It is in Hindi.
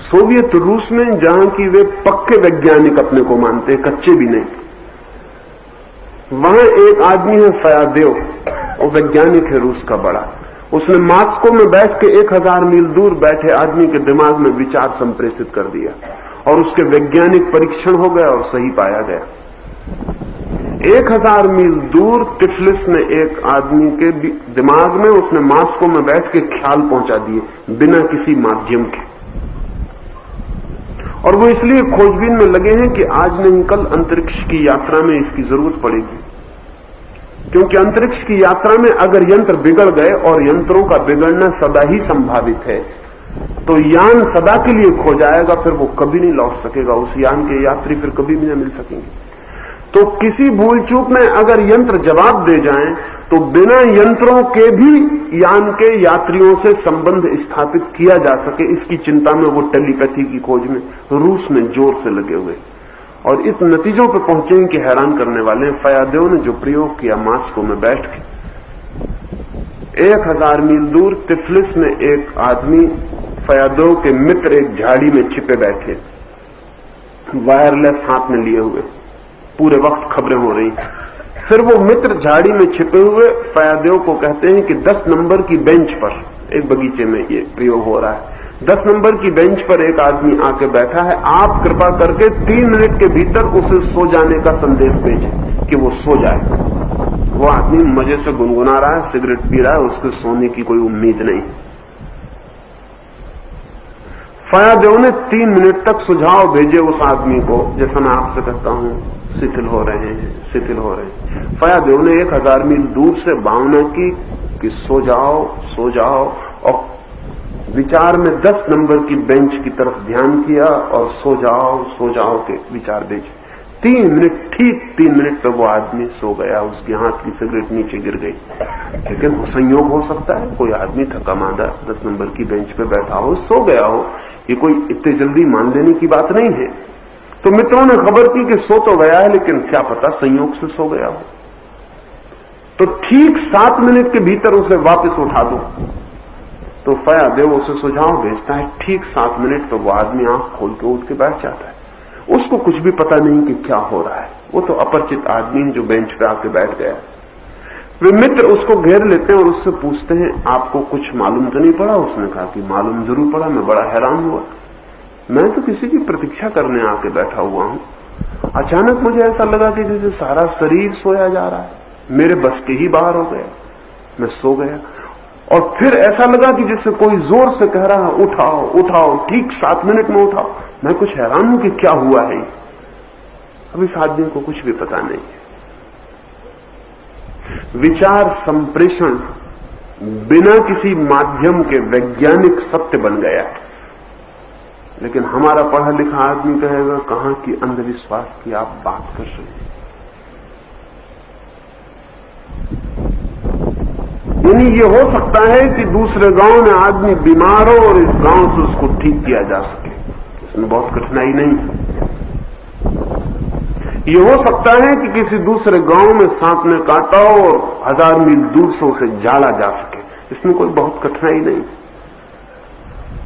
सोवियत रूस में, जहां की वे पक्के वैज्ञानिक अपने को मानते हैं, कच्चे भी नहीं, वहां एक आदमी है फयादेव, वो वैज्ञानिक है रूस का बड़ा। उसने मॉस्को में बैठ के 1000 मील दूर बैठे आदमी के दिमाग में विचार संप्रेषित कर दिया और उसके वैज्ञानिक परीक्षण हो गया और सही पाया गया। 1000 मील दूर टिफलिस में एक आदमी के दिमाग में उसने मॉस्को में बैठ के ख्याल पहुंचा दिए बिना किसी माध्यम के। और वो इसलिए खोजबीन में लगे हैं कि आज नहीं कल अंतरिक्ष की यात्रा में इसकी जरूरत पड़ेगी, क्योंकि अंतरिक्ष की यात्रा में अगर यंत्र बिगड़ गए, और यंत्रों का बिगड़ना सदा ही संभावित है, तो यान सदा के लिए खो जाएगा, फिर वो कभी नहीं लौट सकेगा, उस यान के यात्री फिर कभी भी नहीं मिल सकेंगे। तो किसी भूल चूक में अगर यंत्र जवाब दे जाएं, तो बिना यंत्रों के भी यान के यात्रियों से संबंध स्थापित किया जा सके, इसकी चिंता में वो टेलीपैथी की खोज में रूस में जोर से लगे हुए और इस नतीजों पर पहुंचे कि हैरान करने वाले। फयादेव ने जो प्रयोग किया मॉस्को में बैठ के, 1000 मील दूर टिफलिस में एक आदमी, फयादेव के मित्र एक झाड़ी में छिपे बैठे, वायरलेस हाथ में लिए हुए, पूरे वक्त खबरें हो रही। फिर वो मित्र झाड़ी में छिपे हुए फयादेव को कहते हैं कि 10 नंबर की बेंच पर, एक बगीचे में ये प्रयोग हो रहा है, 10 नंबर की बेंच पर एक आदमी आके बैठा है, आप कृपा करके 3 मिनट के भीतर उसे सो जाने का संदेश भेजें कि वो सो जाए। वो आदमी मजे से गुनगुना रहा है, सिगरेट पी रहा है, उसके सोने की कोई उम्मीद नहीं। फयादेव ने 3 मिनट तक सुझाव भेजे उस आदमी को, जैसा मैं आपसे कहता हूं शिथिल हो रहे हैं, शिथिल हो रहे हैं। फयादेव ने 1000 मील दूर से भावना की कि सो जाओ, सो जाओ, और विचार में 10 नंबर की बेंच की तरफ ध्यान किया और सो जाओ के विचार भेजे। 3 मिनट, ठीक 3 मिनट पर वो आदमी सो गया, उसके हाथ की सिगरेट नीचे गिर गई। लेकिन संयोग हो सकता है, कोई आदमी थका मांदा 10 नंबर की बेंच पे बैठा हो, सो गया हो, ये कोई इतने जल्दी मान लेने की बात नहीं है। तो मित्रों ने खबर की कि सो तो गया है, लेकिन क्या पता संयोग से सो गया हो। तो ठीक 7 मिनट के भीतर उसे वापस उठा दो। तो फयादेव उसे सुझाव भेजता है, ठीक 7 मिनट तो वो आदमी आंख खोल के उठ के बैठ जाता है। उसको कुछ भी पता नहीं कि क्या हो रहा है, वो तो अपरिचित आदमी जो बेंच पे आके बैठ गया। वे मित्र उसको घेर लेते हैं और उससे पूछते हैं, आपको कुछ मालूम तो नहीं पड़ा? उसने कहा कि मालूम जरूर पड़ा, मैं बड़ा हैरान हुआ, मैं तो किसी की प्रतीक्षा करने आके बैठा हुआ हूं। अचानक मुझे ऐसा लगा कि जैसे सारा शरीर सोया जा रहा है, मेरे बस के ही बाहर हो गया, मैं सो गया। और फिर ऐसा लगा कि जैसे कोई जोर से कह रहा है, उठाओ उठाओ, ठीक 7 मिनट में उठाओ। मैं कुछ हैरान हूं कि क्या हुआ है। अब इस आदमी को कुछ भी पता नहीं है। विचार संप्रेषण बिना किसी माध्यम के वैज्ञानिक सत्य बन गया है। लेकिन हमारा पढ़ा लिखा आदमी कहेगा, कहां की अंधविश्वास की आप बात कर रहे हैं। यानी ये हो सकता है कि दूसरे गांव में आदमी बीमार हो और इस गांव से उसको ठीक किया जा सके, इसमें बहुत कठिनाई नहीं। ये हो सकता है कि किसी दूसरे गांव में सांप ने काटा हो और 1000 मील दूर से उसे जाड़ा जा सके, इसमें कोई बहुत कठिनाई नहीं।